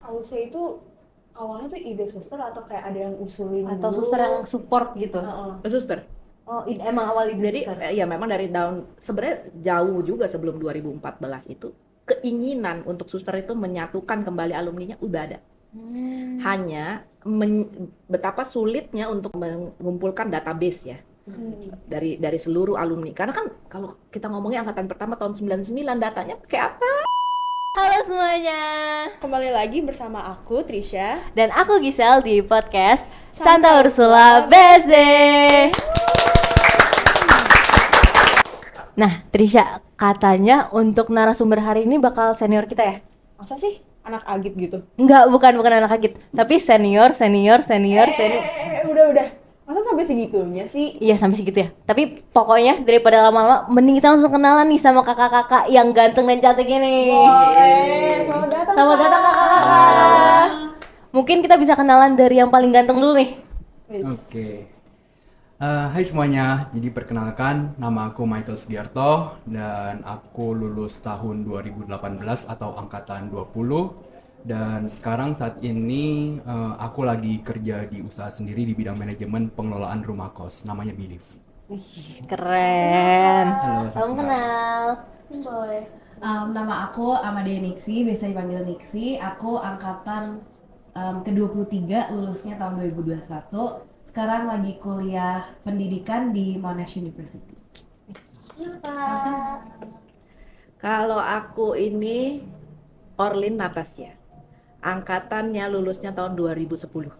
AUC itu awalnya tuh ide suster atau kayak ada yang usulin Atau dulu? suster yang support gitu? Heeh. Suster. Oh, emang awal ide Jadi suster? ya memang dari tahun sebenarnya jauh juga sebelum 2014 itu keinginan untuk suster itu menyatukan kembali alumninya udah ada. Hanya betapa sulitnya untuk mengumpulkan database ya dari seluruh alumni. Karena kan kalau kita ngomongin angkatan pertama tahun 99 datanya pakai apa? Halo semuanya, Kembali lagi bersama aku Trisha. dan aku Gisel di podcast Santa Ursula BSD. Nah, Trisha, katanya untuk narasumber hari ini bakal senior kita ya? Masa sih anak agit gitu? Enggak, bukan anak agit, tapi senior. Udah. Masa sampai segitunya sih? Iya, sampai segitu ya. Tapi pokoknya daripada lama-lama, mending kita langsung kenalan nih sama kakak-kakak yang ganteng dan cantik ini. Selamat datang. Selamat datang kakak-kakak. Mungkin kita bisa kenalan dari yang paling ganteng dulu nih. Oke. Hai semuanya, jadi perkenalkan nama aku Michael Sugiarto dan aku lulus tahun 2018 atau angkatan 20 dan sekarang saat ini aku lagi kerja di usaha sendiri di bidang manajemen pengelolaan rumah kos, namanya Believe. Keren. Halo, Salam kenal. Boleh. Nama aku Amadea Nixi, biasa dipanggil Nixi. Aku angkatan ke-23, lulusnya tahun 2021. Sekarang lagi kuliah pendidikan di Monash University. Kalau aku ini Orlin Natasya. Angkatannya lulusnya tahun 2010.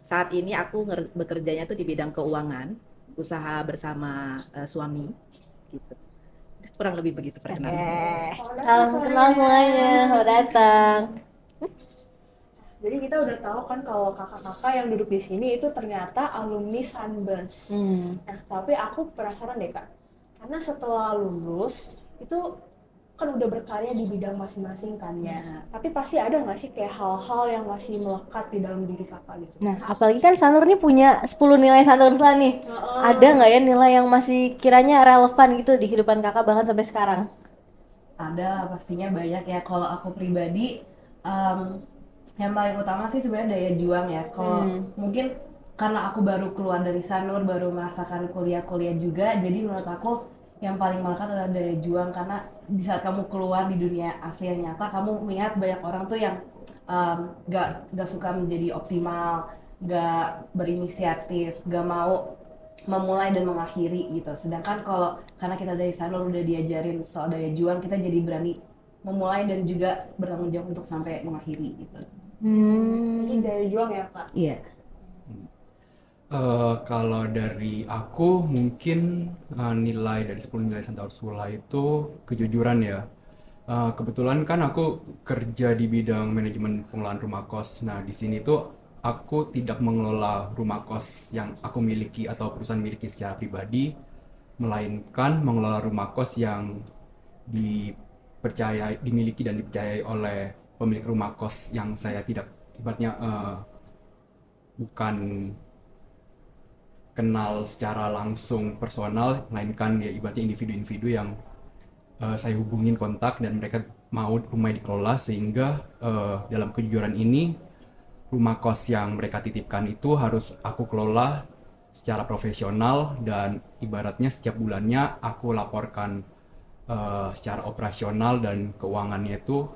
Saat ini aku bekerjanya tuh di bidang keuangan, usaha bersama suami gitu. Kurang lebih begitu perkenalan. Salam kenal semuanya. Selamat datang. Jadi kita udah tahu kan kalau kakak-kakak yang duduk di sini itu ternyata alumni Sunburst. Nah, tapi aku penasaran deh Kak. Karena setelah lulus itu kan udah berkarya di bidang masing-masing kan ya. Tapi pasti ada nggak sih kayak hal-hal yang masih melekat di dalam diri kakak gitu? Nah, apalagi kan Sanur nih punya 10 nilai Santa Ursula nih. Ada nggak ya nilai yang masih kiranya relevan gitu di kehidupan kakak bahkan sampai sekarang? Ada pastinya banyak ya. Kalau aku pribadi, yang paling utama sih sebenarnya daya juang ya. Kalau mungkin karena aku baru keluar dari Sanur, baru merasakan kuliah-kuliah juga, jadi menurut aku yang paling melekat adalah daya juang. Karena di saat kamu keluar di dunia asli yang nyata, kamu melihat banyak orang tuh yang gak suka menjadi optimal, gak berinisiatif, gak mau memulai dan mengakhiri gitu. Sedangkan kalau karena kita dari Sanur udah diajarin soal daya juang, kita jadi berani memulai dan juga bertanggung jawab untuk sampai mengakhiri gitu. Jadi daya juang ya Kak? Iya. Kalau dari aku mungkin nilai dari 10 nilai Santa Ursula itu kejujuran ya. Kebetulan kan aku kerja di bidang manajemen pengelolaan rumah kos. Nah, di sini tuh aku tidak mengelola rumah kos yang aku miliki atau perusahaan miliki secara pribadi, melainkan mengelola rumah kos yang dimiliki dan dipercayai oleh pemilik rumah kos yang saya tidak ibaratnya bukan kenal secara langsung personal, melainkan ya ibaratnya individu-individu yang saya hubungin kontak dan mereka mau rumah dikelola, sehingga dalam kejujuran ini rumah kos yang mereka titipkan itu harus aku kelola secara profesional dan ibaratnya setiap bulannya aku laporkan secara operasional dan keuangannya itu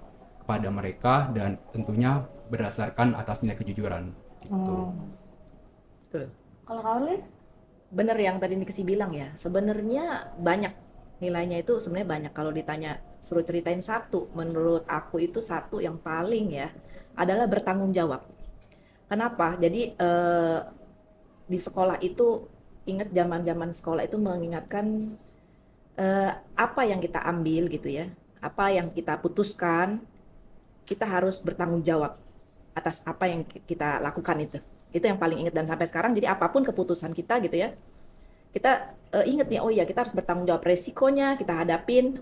kepada mereka dan tentunya berdasarkan atas nilai kejujuran. Gitu. Betul. Kalau kamu nih? Bener yang tadi Nixi bilang ya, sebenarnya banyak nilainya itu sebenarnya banyak. Kalau ditanya suruh ceritain satu, menurut aku itu satu yang paling ya adalah bertanggung jawab. Kenapa? Jadi di sekolah itu ingat zaman-zaman sekolah itu mengingatkan apa yang kita ambil gitu ya, apa yang kita putuskan, kita harus bertanggung jawab atas apa yang kita lakukan itu. Itu yang paling ingat dan sampai sekarang. Jadi apapun keputusan kita gitu ya, kita inget nih, oh iya kita harus bertanggung jawab resikonya, kita hadapin,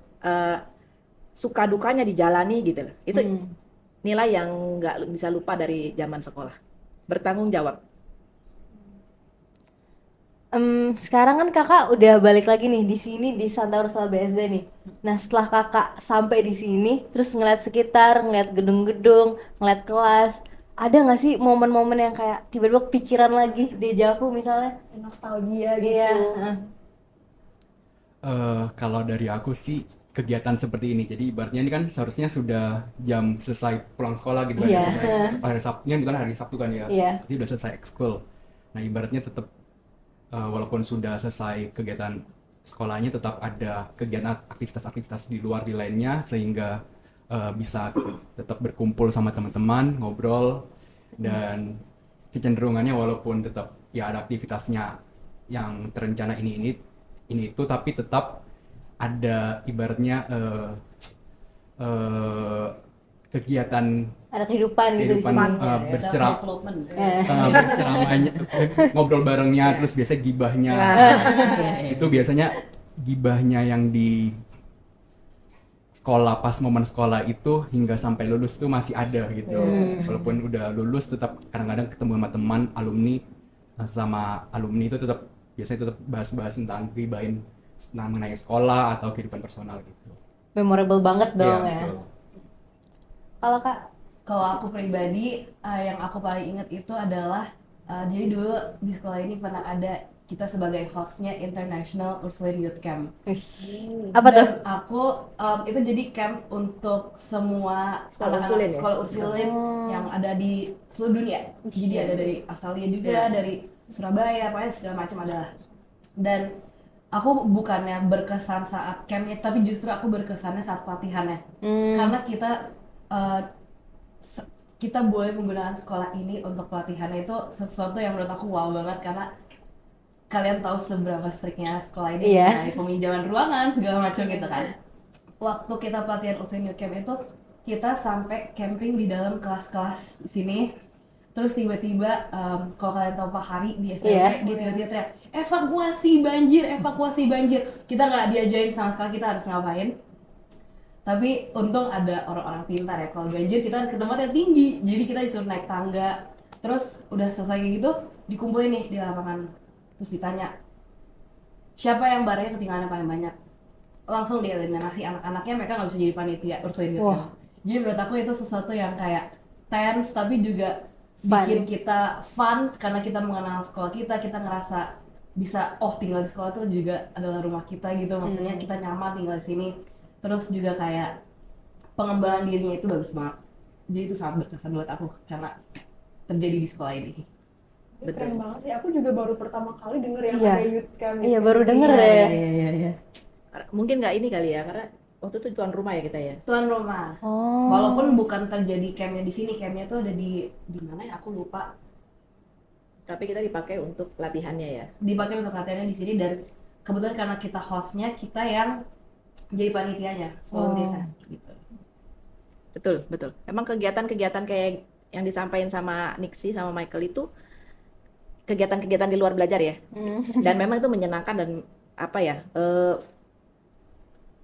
suka dukanya dijalani gitu loh. Itu nilai yang nggak bisa lupa dari zaman sekolah. Bertanggung jawab. Sekarang kan kakak udah balik lagi nih di sini di Santa Ursula BSD nih. Nah setelah kakak sampai di sini, terus ngeliat sekitar, ngeliat gedung-gedung, ngeliat kelas, ada nggak sih momen-momen yang kayak tiba-tiba pikiran lagi, deja vu misalnya? Nostalgia Iya. gitu. Kalau dari aku sih kegiatan seperti ini, jadi ibaratnya ini kan seharusnya sudah jam selesai pulang sekolah gitu kan, Iya. selesai hari Sabtunya, bukan hari Sabtu kan ya, Iya. jadi udah selesai ekskul. Nah ibaratnya tetap walaupun sudah selesai kegiatan sekolahnya, tetap ada kegiatan aktivitas-aktivitas di luar di lainnya, sehingga bisa tetap berkumpul sama teman-teman, ngobrol, dan kecenderungannya walaupun tetap ya ada aktivitasnya yang terencana ini itu, tapi tetap ada ibaratnya eh, kegiatan Ada kehidupan gitu di kehidupan sini. berceram Self development. berceramahnya, ngobrol barengnya, terus biasanya gibahnya. Itu biasanya gibahnya yang di sekolah, pas momen sekolah itu hingga sampai lulus tuh masih ada gitu. Walaupun udah lulus, tetap kadang-kadang ketemu sama teman alumni, sama alumni itu tetap biasanya tetap bahas-bahas tentang gibahin tentang mengenai sekolah atau kehidupan personal gitu. Memorable banget Iya, dong ya. betul. Kalau kak, Kalau aku pribadi, yang aku paling ingat itu adalah jadi dulu di sekolah ini pernah ada kita sebagai hostnya International Ursuline Youth Camp. apa tuh? Dan aku itu jadi camp untuk semua Sekolah anak-anak Ursuline ya? sekolah Ursuline yang ada di seluruh dunia. Jadi ada dari Australia juga, dari Surabaya, pokoknya segala macam ada. Dan aku bukannya berkesan saat campnya, tapi justru aku berkesannya saat pelatihannya. Karena uh, kita boleh menggunakan sekolah ini untuk pelatihannya, itu sesuatu yang menurut aku wow banget, karena kalian tahu seberapa striknya sekolah ini Iya. mengenai peminjaman ruangan segala macam gitu kan. Waktu kita pelatihan Ursuline Youth Camp itu kita sampai camping di dalam kelas-kelas di sini. Terus tiba-tiba kalau kalian tahu Pak Hari di SMP, Iya. dia tiba-tiba teriak evakuasi banjir, evakuasi banjir. Kita nggak diajarin sama sekali kita harus ngapain. Tapi untung ada orang-orang pintar ya, kalau banjir kita harus ke tempat yang tinggi, jadi kita disuruh naik tangga. Terus udah selesai kayak gitu, dikumpulin nih di lapangan, terus ditanya siapa yang barangnya ketinggalan paling banyak. Langsung dieliminasi anak-anaknya, mereka nggak bisa jadi panitia Ursuline Youth Camp. Jadi menurut aku itu sesuatu yang kayak tense tapi juga bikin kita fun, karena kita mengenal sekolah kita ngerasa bisa tinggal di sekolah itu juga adalah rumah kita gitu, maksudnya kita nyaman tinggal di sini. Terus juga kayak pengembangan dirinya itu bagus banget. Jadi itu sangat berkesan buat aku karena terjadi di sekolah ini. Keren banget sih, aku juga baru pertama kali denger yang Iya. ada youth camp. Iya gitu. baru denger ya. Iya. Mungkin nggak ini kali ya, karena waktu itu tuan rumah ya kita ya. Tuan rumah. Oh. Walaupun bukan terjadi campnya di sini, campnya tuh ada di mana ya, aku lupa. Tapi kita dipakai untuk latihannya ya. Dipakai untuk latihannya di sini, dan kebetulan karena kita hostnya, kita yang jadi panitianya, volunteersnya gitu. Betul. Emang kegiatan-kegiatan kayak yang disampaikan sama Nixie sama Michael itu kegiatan-kegiatan di luar belajar ya. Dan memang itu menyenangkan dan apa ya,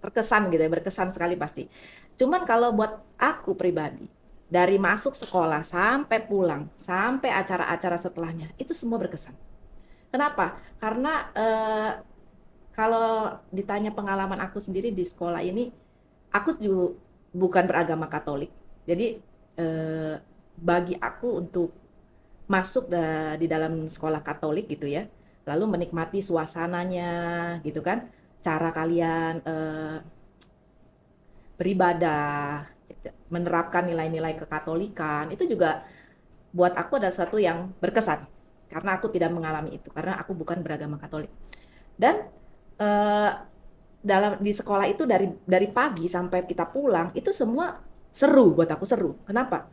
terkesan gitu ya, berkesan sekali pasti. Cuman kalau buat aku pribadi, dari masuk sekolah sampai pulang, sampai acara-acara setelahnya, itu semua berkesan. Kenapa? Karena kalau ditanya pengalaman aku sendiri di sekolah ini, aku juga bukan beragama Katolik. Jadi bagi aku untuk masuk di dalam sekolah Katolik gitu ya, lalu menikmati suasananya gitu kan, cara kalian beribadah, menerapkan nilai-nilai kekatolikan, itu juga buat aku adalah sesuatu yang berkesan karena aku tidak mengalami itu, karena aku bukan beragama Katolik. Dan di sekolah itu dari pagi sampai kita pulang itu semua seru, buat aku seru. Kenapa?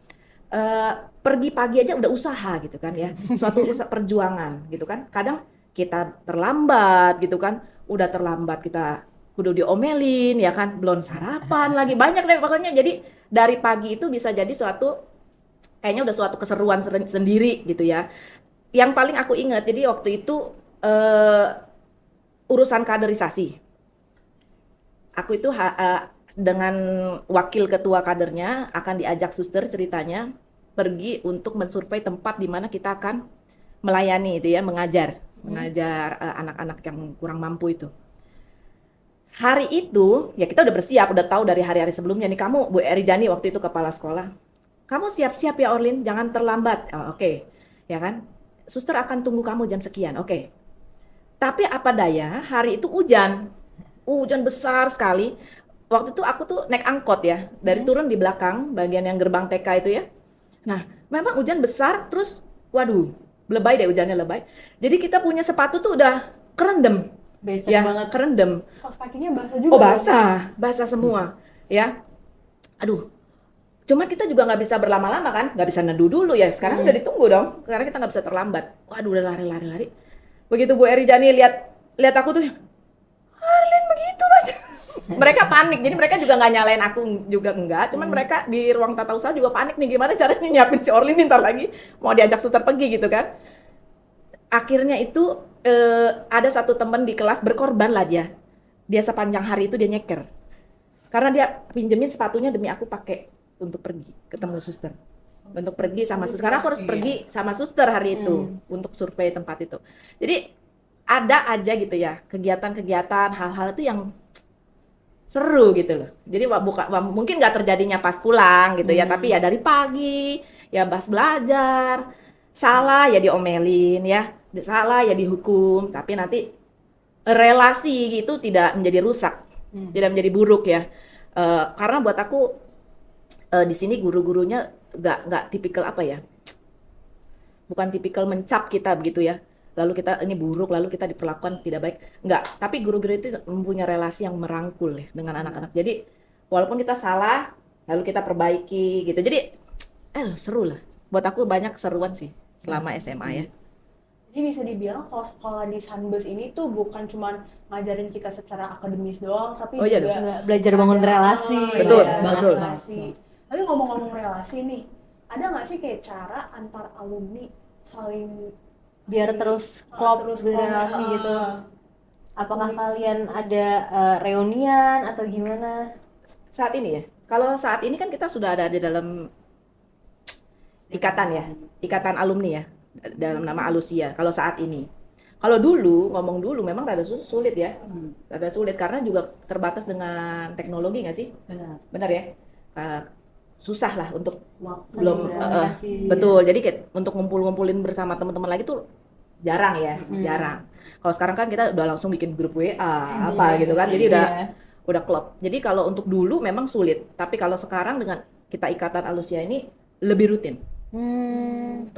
Pergi pagi aja udah usaha gitu kan ya, suatu perjuangan gitu kan. Kadang kita terlambat gitu kan, udah terlambat kita kudu diomelin ya kan, belum sarapan lagi, banyak deh pokoknya. Jadi dari pagi itu bisa jadi kayaknya udah suatu keseruan sendiri gitu ya. Yang paling aku ingat, jadi waktu itu urusan kaderisasi. Aku itu dengan wakil ketua kadernya akan diajak suster ceritanya pergi untuk mensurvei tempat di mana kita akan melayani itu ya, mengajar. mengajar anak-anak yang kurang mampu itu. Hari itu ya kita udah bersiap, udah tahu dari hari-hari sebelumnya nih, kamu Bu Erijani waktu itu kepala sekolah. Kamu siap-siap ya Orlin, jangan terlambat. Oh, oke. Ya kan? Suster akan tunggu kamu jam sekian. Oke. Tapi apa daya, hari itu hujan. Hujan besar sekali. Waktu itu aku tuh naik angkot ya, dari turun di belakang, bagian yang gerbang TK itu ya. Nah, memang hujan besar, terus waduh, lebay deh hujannya lebay. Jadi kita punya sepatu tuh udah kerendam. Becek Ya, banget. kerendam. Kaos kakinya basah juga. Oh, basah semua. Ya. Aduh. Cuma kita juga nggak bisa berlama-lama kan, nggak bisa neduh dulu ya. Sekarang udah ditunggu dong, karena kita nggak bisa terlambat. Waduh, udah lari. Begitu Bu Erijani lihat aku tuh, Arlin begitu aja. Mereka panik, jadi mereka juga nggak nyalain aku juga enggak. Cuman mereka di ruang tata usaha juga panik nih, gimana caranya nyiapin si Orlin nih, ntar lagi mau diajak suster pergi gitu kan. Akhirnya itu ada satu temen di kelas berkorban lah dia. Dia sepanjang hari itu dia nyeker. Karena dia pinjemin sepatunya demi aku pakai untuk pergi ketemu suster. Untuk pergi sama suster. Karena aku harus pergi sama suster hari itu untuk survei tempat itu. Jadi ada aja gitu ya kegiatan-kegiatan hal-hal itu yang seru gitu loh. Jadi mungkin nggak terjadinya pas pulang gitu ya, tapi ya dari pagi ya pas belajar, salah ya diomelin ya, salah ya dihukum, tapi nanti relasi gitu tidak menjadi rusak, tidak menjadi buruk ya. Karena buat aku di sini guru-gurunya nggak tipikal apa ya, bukan tipikal mencap kita begitu ya. Lalu kita ini buruk, lalu kita diperlakukan tidak baik. Enggak, tapi guru-guru itu mempunyai relasi yang merangkul ya dengan anak-anak. Jadi walaupun kita salah, lalu kita perbaiki gitu. Jadi seru lah. Buat aku banyak keseruan sih selama SMA ya. Jadi bisa dibilang kalau sekolah di Sunbus ini tuh bukan cuma ngajarin kita secara akademis doang, tapi Oh, iya juga Nggak, belajar bangun relasi. Betul, ya, betul. relasi. Tapi ngomong-ngomong relasi nih, ada nggak sih kayak cara antar alumni saling Biar terus klop relasi klop, gitu. Apakah kalian ada reunian atau gimana? Saat ini ya. Kalau saat ini kan kita sudah ada di dalam ikatan ya, ikatan alumni ya, dalam nama Alusia. Kalau saat ini. Kalau dulu, ngomong dulu memang rada sulit ya. Rada sulit karena juga terbatas dengan teknologi nggak sih? Benar ya? Susah lah untuk belum Komunikasi. betul. Jadi untuk ngumpulin bersama teman-teman lagi tuh jarang ya, jarang. Kalau sekarang kan kita udah langsung bikin grup WA apa gitu kan. Jadi udah klop. Jadi kalau untuk dulu memang sulit, tapi kalau sekarang dengan kita ikatan Alusia ini lebih rutin.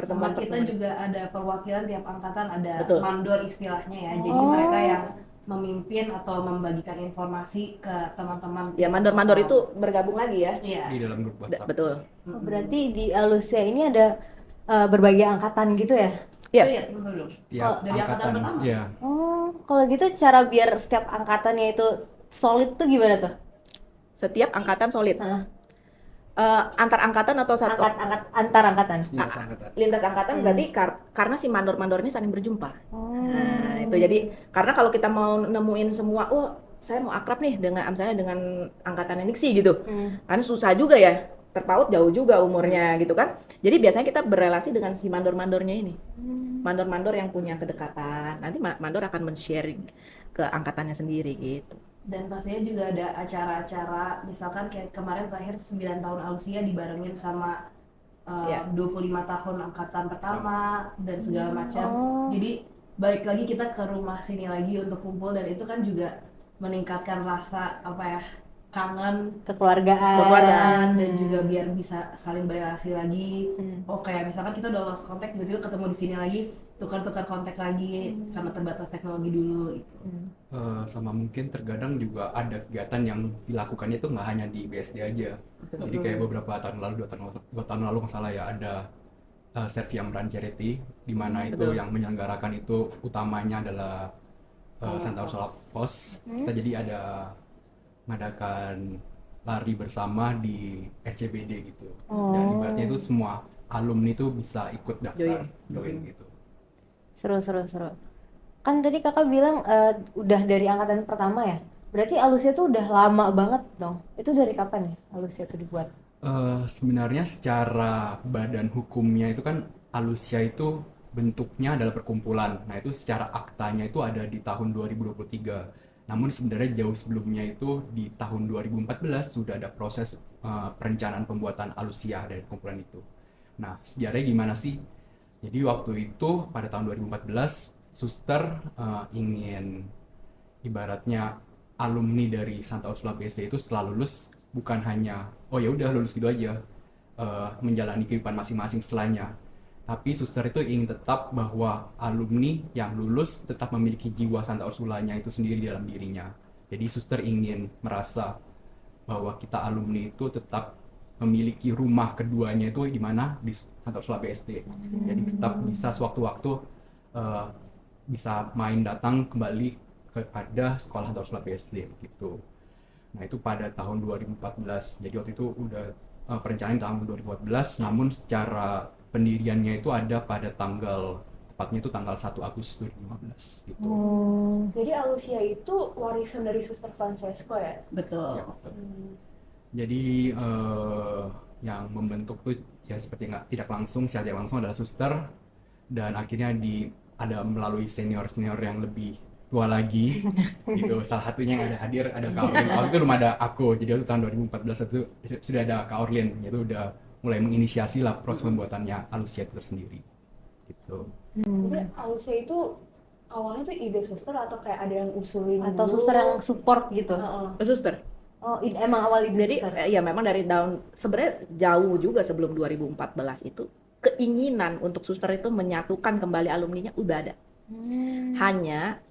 Sama kita juga ada perwakilan tiap angkatan, ada Betul. mandor istilahnya ya. Jadi mereka yang memimpin atau membagikan informasi ke teman-teman. Ya mandor-mandor itu bergabung lagi ya. Iya. di dalam grup WhatsApp. Betul. Oh, berarti di Alusia ini ada berbagai angkatan gitu ya? Iya. Iya, betul. Tiap dari angkatan pertama? ya. Oh, kalau gitu cara biar setiap angkatannya itu solid tuh gimana tuh? Setiap angkatan solid. Hah? Antar angkatan atau satu Antar angkatan. Lintas angkatan. lintas angkatan berarti karena si mandor-mandor ini saling berjumpa. Nah, itu jadi karena kalau kita mau nemuin semua, oh saya mau akrab nih dengan misalnya dengan angkatan Nixi gitu. Karena susah juga ya, terpaut jauh juga umurnya gitu kan. Jadi biasanya kita berelasi dengan si mandor-mandornya ini. Mandor-mandor yang punya kedekatan. Nanti mandor akan men-sharing ke angkatannya sendiri gitu. Dan pastinya juga ada acara-acara, misalkan kayak kemarin terakhir 9 tahun Alusia dibarengin sama Ya. 25 tahun angkatan pertama dan segala macam. Jadi balik lagi kita ke rumah sini lagi untuk kumpul, dan itu kan juga meningkatkan rasa apa ya, kangen, Kekeluargaan. dan juga biar bisa saling berrelasi lagi. Oh kayak misalkan kita udah lost contact, tiba-tiba ketemu di sini lagi, tukar-tukar kontak lagi karena terbatas teknologi dulu gitu. Sama mungkin terkadang juga ada kegiatan yang dilakukannya itu nggak hanya di BSD aja. Jadi kayak beberapa tahun lalu, 2 tahun lalu nggak salah ya, ada Serviam Run Charity, di mana itu Betul. yang menyelenggarakan itu utamanya adalah Santa Ursula Pos. Kita jadi ada mengadakan lari bersama di SCBD gitu. Dan ibaratnya itu semua alumni itu bisa ikut daftar, join gitu. Seru. Kan tadi kakak bilang udah dari angkatan pertama ya? Berarti Alusia tuh udah lama banget dong. Itu dari kapan ya Alusia tuh dibuat? Sebenarnya secara badan hukumnya itu kan Alusia itu bentuknya adalah perkumpulan. Nah, itu secara aktanya itu ada di tahun 2023. Namun sebenarnya jauh sebelumnya itu di tahun 2014 sudah ada proses perencanaan pembuatan alusia dari kumpulan itu. Nah, sejarahnya gimana sih? Jadi waktu itu pada tahun 2014 Suster ingin ibaratnya alumni dari Santa Ursula BSD itu setelah lulus bukan hanya oh ya udah lulus gitu aja menjalani kehidupan masing-masing setelahnya. Tapi Suster itu ingin tetap bahwa alumni yang lulus tetap memiliki jiwa Santa Ursulanya itu sendiri dalam dirinya. Jadi Suster ingin merasa bahwa kita alumni itu tetap memiliki rumah keduanya itu di mana di Santa Ursula BSD. Jadi tetap bisa sewaktu-waktu bisa main datang kembali kepada sekolah Santa Ursula BSD gitu. Nah, itu pada tahun 2014. Jadi waktu itu udah perencanaan tahun 2014, namun secara pendiriannya itu ada pada tepatnya itu tanggal 1 Agustus 2015 gitu. Jadi Alusia itu warisan dari Suster Francesco ya? Betul. Ya, betul. Jadi yang membentuk tuh ya seperti tidak langsung, secara tidak langsung adalah Suster, dan akhirnya ada melalui senior yang lebih tua lagi gitu. Salah satunya yang ada hadir ada Kak Orlin. Waktu itu belum ada aku, jadi waktu tahun 2014 itu sudah ada Kak Orlin, itu udah mulai menginisiasi lah proses pembuatannya Alusia itu sendiri gitu. Jadi Alusia itu awalnya tuh ide Suster atau kayak ada yang usulin Atau dulu? Suster yang support gitu? Suster. Oh, emang awal ide Jadi Suster? ya memang dari tahun sebenarnya jauh juga sebelum 2014 itu keinginan untuk Suster itu menyatukan kembali alumninya udah ada. Hanya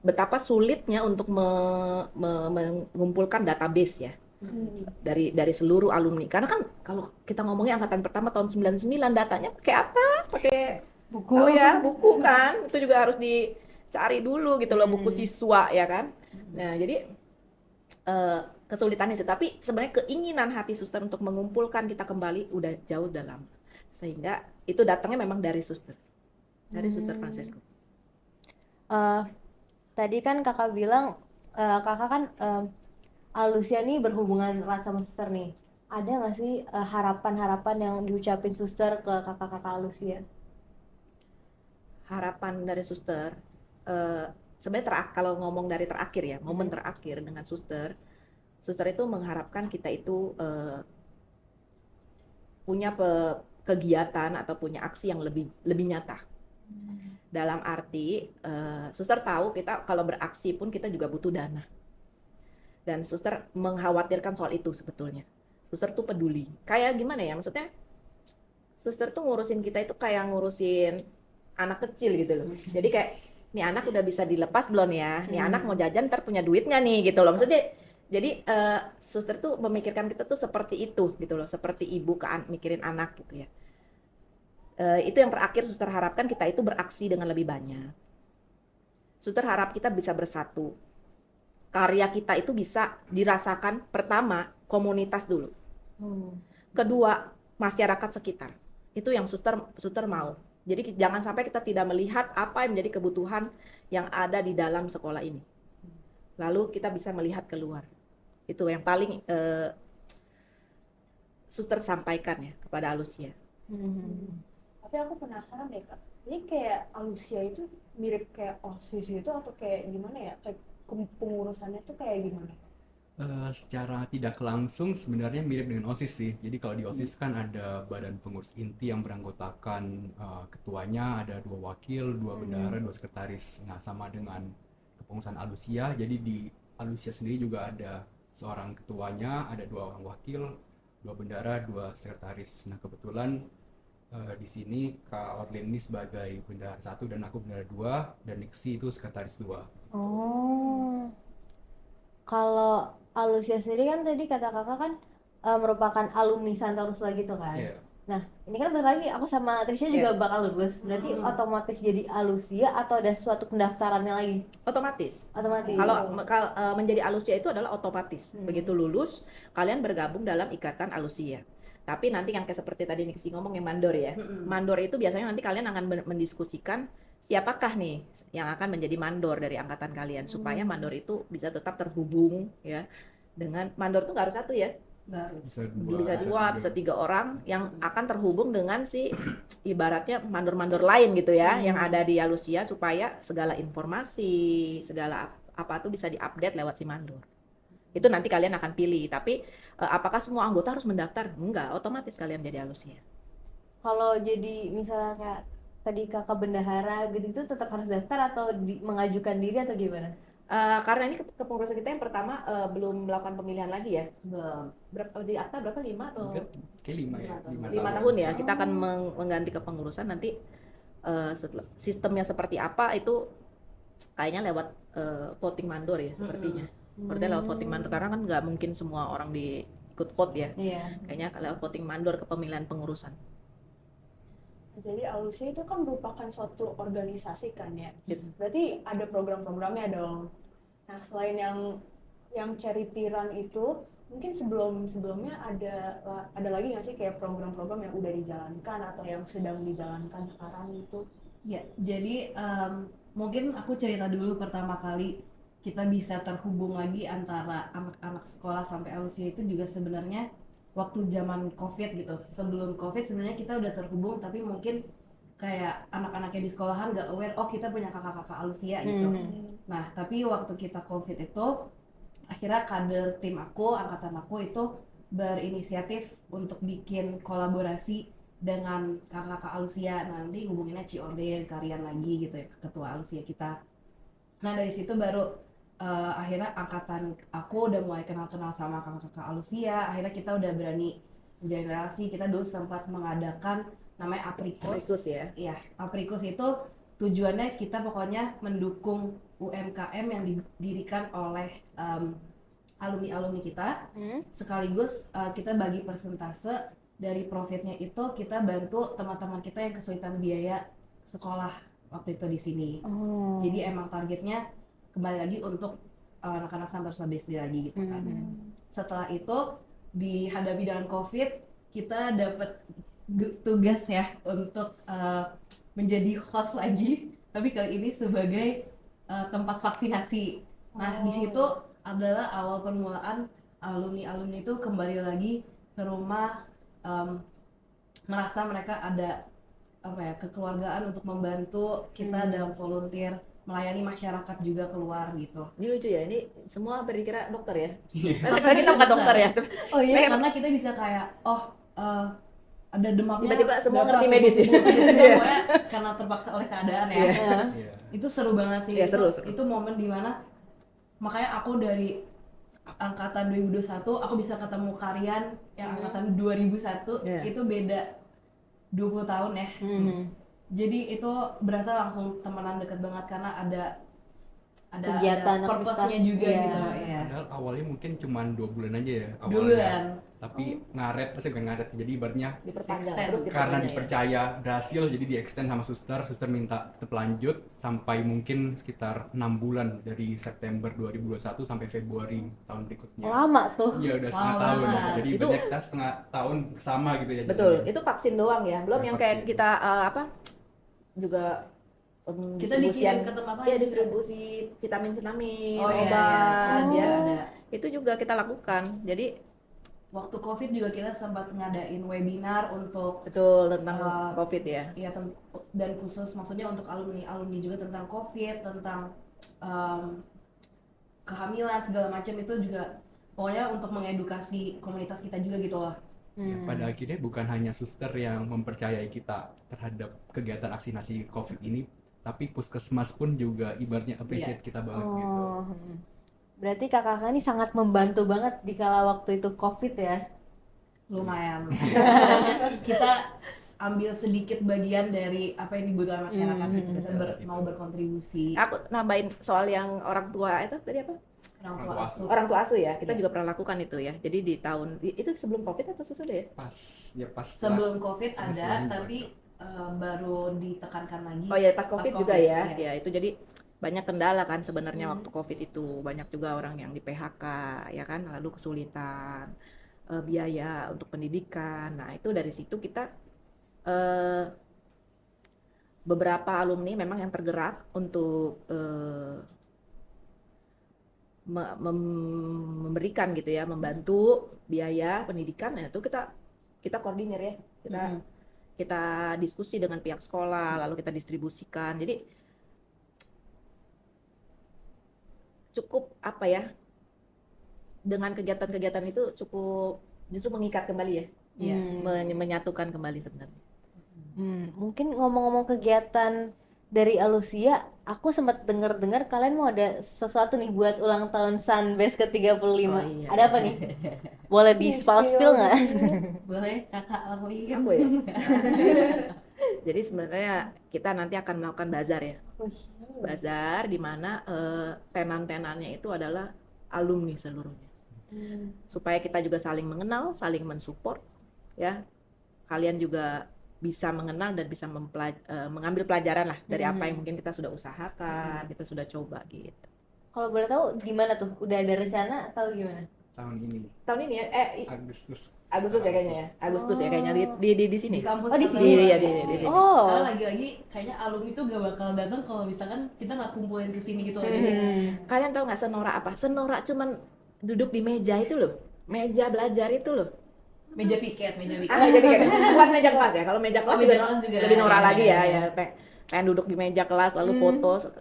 betapa sulitnya untuk mengumpulkan database ya dari seluruh alumni. Karena kan kalau kita ngomongin angkatan pertama tahun 99 datanya pakai apa? Pakai Buku. oh ya, buku kan. Itu juga harus dicari dulu gitu loh, buku siswa ya kan. Nah, jadi kesulitannya sih, tapi sebenarnya keinginan hati Suster untuk mengumpulkan kita kembali udah jauh dalam. Sehingga itu datangnya memang dari Suster. Dari Suster Francesco. Tadi kan kakak bilang kakak kan Alusia nih berhubungan erat sama Suster nih. Ada nggak sih harapan-harapan yang diucapin Suster ke kakak-kakak Alusia? Harapan dari Suster, sebenarnya kalau ngomong dari terakhir ya, momen terakhir dengan Suster itu mengharapkan kita itu punya kegiatan atau punya aksi yang lebih nyata. Dalam arti Suster tahu kita kalau beraksi pun kita juga butuh dana. Dan Suster mengkhawatirkan soal itu sebetulnya. Suster tuh peduli. Kayak gimana ya, maksudnya Suster tuh ngurusin kita itu kayak ngurusin anak kecil gitu loh. Jadi kayak, nih anak udah bisa dilepas belum ya? Nih anak mau jajan ntar punya duit nggak nih gitu loh. Maksudnya jadi Suster tuh memikirkan kita tuh seperti itu gitu loh. Seperti ibu mikirin anak gitu ya. Itu yang terakhir Suster harapkan kita itu beraksi dengan lebih banyak. Suster harap kita bisa bersatu. Karya kita itu bisa dirasakan pertama komunitas dulu. Kedua masyarakat sekitar. Itu yang Suster mau. Jadi jangan sampai kita tidak melihat apa yang menjadi kebutuhan yang ada di dalam sekolah ini. Lalu kita bisa melihat keluar. Itu yang paling Suster sampaikan ya kepada Alusia. Tapi aku penasaran deh Kak. Ini kayak Alusia itu mirip kayak OSIS gitu atau kayak gimana ya? Kayak pengurusannya tuh kayak gimana? Secara tidak langsung sebenarnya mirip dengan OSIS sih. Jadi kalau di OSIS kan ada badan pengurus inti yang beranggotakan ketuanya, ada 2 wakil, 2 bendahara, 2 sekretaris. Nah, sama dengan kepengurusan Alusia, jadi di Alusia sendiri juga ada seorang ketuanya, ada 2 orang wakil, 2 bendahara, 2 sekretaris. Nah, kebetulan di sini Kak Orlin ini sebagai bendahara 1 dan aku bendahara 2, dan Nixi itu sekretaris 2. Oh, kalau Alusia sendiri kan tadi kata kakak kan merupakan alumni Santa Ursula gitu kan? Iya. Nah, ini kan bentar lagi aku sama Trisha juga bakal lulus. Berarti otomatis jadi Alusia atau ada suatu pendaftarannya lagi? Otomatis. Otomatis. Kalau menjadi Alusia itu adalah otomatis. Begitu lulus, kalian bergabung dalam ikatan Alusia. Tapi nanti yang kayak seperti tadi Nixi ngomong yang mandor ya. Mandor itu biasanya nanti kalian akan mendiskusikan siapakah nih yang akan menjadi mandor dari angkatan kalian supaya mandor itu bisa tetap terhubung ya dengan mandor itu nggak harus satu ya. Baru. Bisa bisa bisa dua, bisa 3 orang yang akan terhubung dengan si ibaratnya mandor-mandor lain gitu ya, yang ada di Alusia, supaya segala informasi, segala apa tuh bisa diupdate lewat si mandor. Itu nanti kalian akan pilih, tapi apakah semua anggota harus mendaftar? Enggak, otomatis kalian jadi Alusia. Kalau jadi misalnya kayak tadi kakak bendahara gitu itu tetap harus daftar atau mengajukan diri atau gimana? Karena ini kepengurusan kita yang pertama belum melakukan pemilihan lagi ya. Belum. Berapa di akta berapa, 5 atau kayak 5 ya, 5 tahun ya. Kita akan mengganti kepengurusan nanti. Setelah sistemnya seperti apa itu kayaknya lewat voting mandor ya sepertinya. Sepertinya lewat voting mandor, karena kan nggak mungkin semua orang ikut vote ya. Iya. Kayaknya lewat voting mandor kepemilihan pengurusan. Jadi Alusia itu kan merupakan suatu organisasi kan ya. Gitu. Berarti ada program-programnya dong. Nah, selain yang charity run itu, mungkin sebelumnya ada lagi nggak sih kayak program-program yang udah dijalankan atau yang sedang dijalankan sekarang gitu? Ya, jadi mungkin aku cerita dulu pertama kali kita bisa terhubung lagi antara anak-anak sekolah sampai Alusia itu juga sebenarnya waktu zaman COVID gitu. Sebelum COVID sebenarnya kita udah terhubung, tapi mungkin kayak anak-anak yang di sekolahan nggak aware, oh kita punya kakak-kakak Alusia gitu. Nah, tapi waktu kita COVID itu, akhirnya kader tim aku, angkatan aku itu berinisiatif untuk bikin kolaborasi dengan kakak-kakak Alusia. Nanti hubunginnya Ciode, Karian lagi gitu ya, ketua Alusia kita. Nah, dari situ baru akhirnya angkatan aku udah mulai kenal-kenal sama kakak-kakak Alusia. Akhirnya kita udah berani menjalin relasi. Kita dulu sempat mengadakan namanya Aprikos. Aprikos ya. Iya, Aprikos itu tujuannya kita pokoknya mendukung UMKM yang didirikan oleh alumni-alumni kita. Sekaligus kita bagi persentase dari profitnya itu kita bantu teman-teman kita yang kesulitan biaya sekolah waktu itu di sini. Jadi emang targetnya kembali lagi untuk anak-anak Santosa BSD lagi gitu kan. Setelah itu dihadapi dengan COVID, kita dapat tugas ya untuk menjadi host lagi, tapi kali ini sebagai tempat vaksinasi. Nah, di situ adalah awal permulaan alumni-alumni itu kembali lagi ke rumah, merasa mereka ada kekeluargaan untuk membantu kita dalam volunteer, melayani masyarakat juga keluar gitu. Ini lucu ya, ini semua berkira dokter ya. Karena kita bukan dokter ya. Oh iya, karena kita bisa kayak ada demamnya, Tiba-tiba semua berapa ngerti medis ya. Pokoknya karena terpaksa oleh keadaan ya. Iya. Itu seru banget sih. Iya, Itu seru. momen dimana makanya aku dari angkatan 2021 aku bisa ketemu Karian yang angkatan 2001. Iya. Itu beda 20 tahun ya. Jadi itu berasa langsung temenan deket banget karena ada Kegiatan, purpose-nya aktivitas, juga iya. gitu. Iya. Padahal awalnya mungkin cuma 2 bulan aja ya 2 awalnya. bulan. Tapi ngaret, pasti bukan ngaret. Jadi ibaratnya Diperpanjang Extend. terus karena diperpanjang ya. dipercaya berhasil, jadi di extend sama suster minta tetap lanjut sampai mungkin sekitar 6 bulan dari September 2021 sampai Februari tahun berikutnya. Lama tuh. Iya, udah setengah Lama tahun. banget. Jadi Itu- banyak kita setengah tahun bersama gitu ya. Betul, jadinya. itu vaksin doang ya. Belum Ya, yang kayak vaksin. kita juga Kita dikirim ke tempat lain. Iya, distribusi vitamin-vitamin, Oh iya, obat iya. ya. Ada. Itu juga kita lakukan. Jadi Waktu COVID juga kita sempat ngadain webinar untuk betul tentang COVID ya. ya dan khusus maksudnya untuk alumni juga tentang COVID, tentang kehamilan segala macam itu juga pokoknya untuk mengedukasi komunitas kita juga gitu loh. Ya, pada akhirnya bukan hanya suster yang mempercayai kita terhadap kegiatan vaksinasi COVID ini, tapi puskesmas pun juga ibaratnya appreciate kita banget gitu. Berarti kakak-kakak ini sangat membantu banget di kala waktu itu COVID ya. Lumayan. Kita ambil sedikit bagian dari apa yang dibutuhkan masyarakat gitu. Kita mau berkontribusi. Aku nambahin soal yang orang tua itu tadi apa? Orang Orang tua tua asuh. Orang tua asuh ya. Kita juga pernah lakukan itu ya. Jadi di tahun itu sebelum COVID atau sesudah ya? Pas Sebelum COVID ada, setelahnya tapi baru ditekankan lagi. Oh ya, pas COVID juga ya. iya. Ya, itu jadi banyak kendala kan sebenarnya waktu COVID itu. Banyak juga orang yang di PHK ya kan, lalu kesulitan biaya untuk pendidikan. Nah, itu dari situ kita beberapa alumni memang yang tergerak untuk memberikan gitu ya, membantu biaya pendidikan, nah itu kita koordinir ya, kita diskusi dengan pihak sekolah, lalu kita distribusikan. Jadi cukup apa ya, dengan kegiatan-kegiatan itu cukup justru mengikat kembali ya, menyatukan kembali sebenarnya. Mungkin ngomong-ngomong kegiatan dari Alusia, aku sempat dengar-dengar kalian mau ada sesuatu nih buat ulang tahun Sunbase ke-35. Oh, iya. Ada apa nih? Boleh di spill nggak? Boleh kakak lakuin. Aku ya. Jadi sebenarnya kita nanti akan melakukan bazar ya. Bazar di mana tenan-tenannya itu adalah alumni seluruhnya. Supaya kita juga saling mengenal, saling mensupport ya. Kalian juga bisa mengenal dan bisa mengambil pelajaran lah dari apa yang mungkin kita sudah usahakan, kita sudah coba gitu. Kalau boleh tahu gimana tuh? Udah ada rencana atau gimana? Tahun ini Tahun ini ya, Agustus Ya kayaknya ya, Agustus ya kayaknya di sini. Di kampus Oh, di katanya. sini. Iya, di sini. Oh. Karena lagi-lagi kayaknya alumni tuh gak bakal datang kalau misalkan kita nggak kumpulin ke sini gitu aja. Kalian tahu nggak senorak apa? Senorak cuman duduk di meja itu loh, meja belajar itu loh. Meja piket. Jadi kayak bukan meja kelas ya. Kalau meja kelas, meja kelas juga. lebih norak Iya, lagi iya, ya, iya. ya. Pengen duduk di meja kelas lalu foto.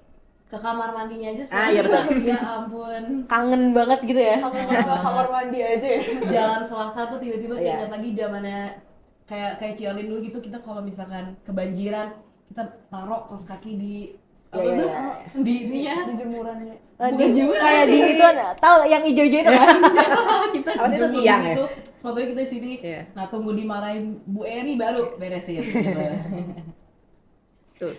Ke kamar mandinya aja sih. Iya betul. Ya ampun. Kangen banget gitu ya? Kamar mandi aja ya. Jalan Selasa tuh tiba-tiba Iya. keinget lagi zamannya kayak Ciolin dulu gitu, kita kalau misalkan kebanjiran kita taruh kaos kaki di Iya. di ini ya. Di jemurannya. Bukan juga. Kayak di itu tahu yang ijo-ijo itu kan? Kita Apa sih itu, jemput tiang di ya? situ, sepatunya kita di sini. Iya. Nah, tunggu dimarahin Bu Eri baru beresin gitu. Tuh.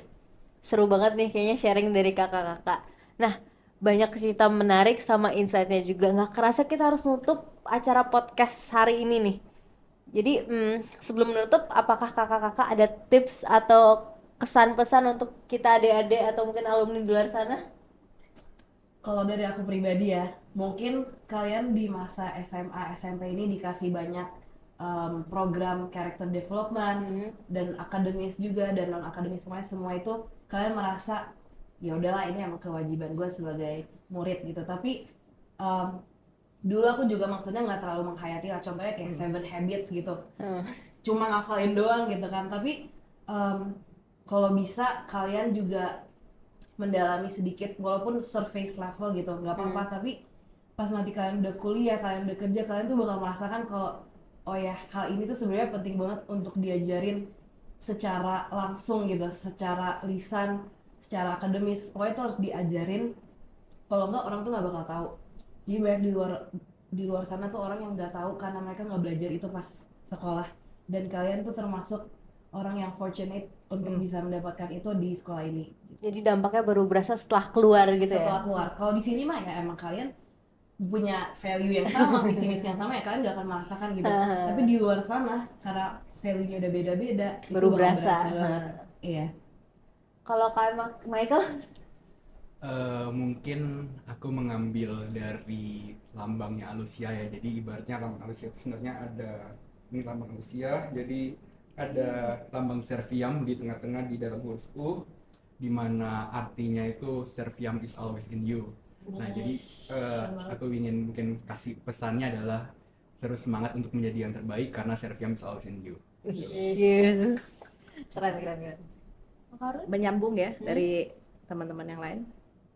Seru banget nih kayaknya sharing dari kakak-kakak. Nah, banyak cerita menarik sama insight-nya juga. Nggak kerasa kita harus nutup acara podcast hari ini nih. Jadi sebelum menutup, apakah kakak-kakak ada tips atau kesan-pesan untuk kita adik-adik atau mungkin alumni di luar sana? Kalau dari aku pribadi ya, mungkin kalian di masa SMA, SMP ini dikasih banyak program character development dan akademis juga dan non akademis, pokoknya semua itu kalian merasa ya udahlah ini emang kewajiban gue sebagai murid gitu. Tapi dulu aku juga maksudnya nggak terlalu menghayati lah, contohnya kayak Seven Habits gitu, cuma ngafalin doang gitu kan. Tapi kalau bisa kalian juga mendalami sedikit walaupun surface level gitu nggak apa-apa, tapi pas nanti kalian udah kuliah, kalian udah kerja, kalian tuh bakal merasakan kalau oh ya hal ini tuh sebenarnya penting banget untuk diajarin secara langsung gitu, secara lisan, secara akademis, pokoknya itu harus diajarin. Kalau enggak orang tuh nggak bakal tahu. Jadi banyak di luar sana tuh orang yang nggak tahu karena mereka nggak belajar itu pas sekolah, dan kalian tuh termasuk orang yang fortunate untuk bisa mendapatkan itu di sekolah ini. Jadi dampaknya baru berasa setelah keluar gitu Setelah ya? keluar, kalau di sini mah ya emang kalian punya value yang sama, visi misi yang sama ya, kalian gak akan merasakan gitu. Tapi di luar sana karena value-nya udah beda-beda, Baru bakal berasa. banget. Iya. Kalau kayak Michael? Mungkin aku mengambil dari lambangnya Alusia ya. Jadi ibaratnya lambang Alusia itu sebenarnya ada, ini lambang Alusia, jadi ada lambang Serviam di tengah-tengah di dalam huruf U, di mana artinya itu Serviam is always in you. Nah, jadi aku ingin mungkin kasih pesannya adalah terus semangat untuk menjadi yang terbaik karena Serviam is always in you. Yes. Keren. Menyambung ya dari teman-teman yang lain.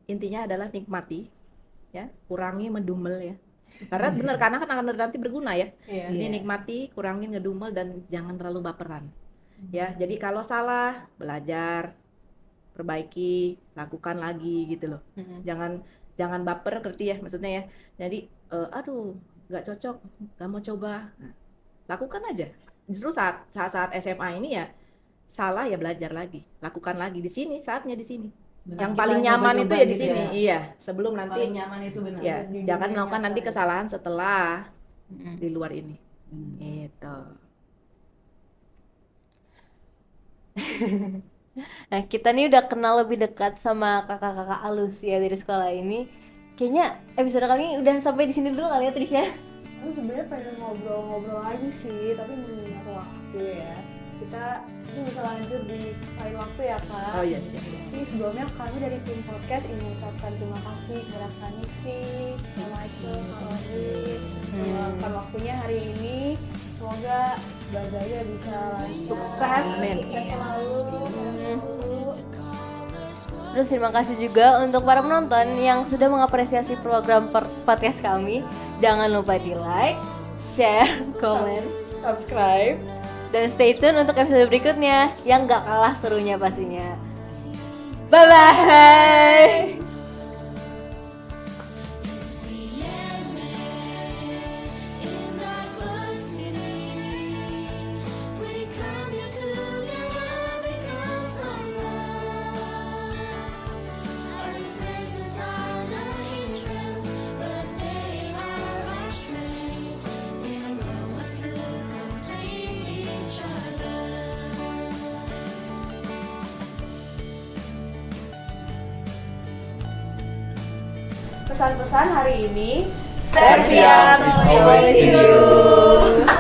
Intinya adalah nikmati ya, kurangi mendumel ya. Karena benar, karena kan akan nanti berguna ya. Iya. Jadi nikmati, kurangin ngedumel dan jangan terlalu baperan. Ya, jadi kalau salah belajar, perbaiki, lakukan lagi gitu loh. Jangan baper, ngerti ya maksudnya ya. Jadi aduh nggak cocok, nggak mau coba. Nah, lakukan aja. Justru saat SMA ini ya salah ya belajar lagi, lakukan lagi di sini, saatnya di sini. Benar. Yang Kita paling nyaman itu nyoba-nyoba ya di gitu sini. ya. Iya, sebelum nanti Paling nyaman itu benar. ya di jangan dunia melakukan nanti nyata. kesalahan setelah di luar ini. Gitu. Nah, kita nih udah kenal lebih dekat sama kakak-kakak Alusia dari sekolah ini. Kayaknya episode kali ini udah sampai di sini dulu kali ya, Trisha. Aku sebenarnya pengen ngobrol-ngobrol lagi sih, tapi mengingat waktu ya. kita mungkin bisa lanjut di lain waktu ya Kak. Oh iya. Tapi sebelumnya kami dari tim podcast ingin mengucapkan terima kasih kepada Kak Nixi, Kak Michael, Kak Audrey meluangkan waktunya hari ini. Semoga Bazaya bisa lancar, Amin. sukses selalu. Terus terima kasih juga untuk para penonton yang sudah mengapresiasi program podcast kami. Jangan lupa di like, share, komen, subscribe, dan stay tune untuk episode berikutnya yang gak kalah serunya pastinya. Bye-bye! Pesan-pesan hari ini Serviam, always with you.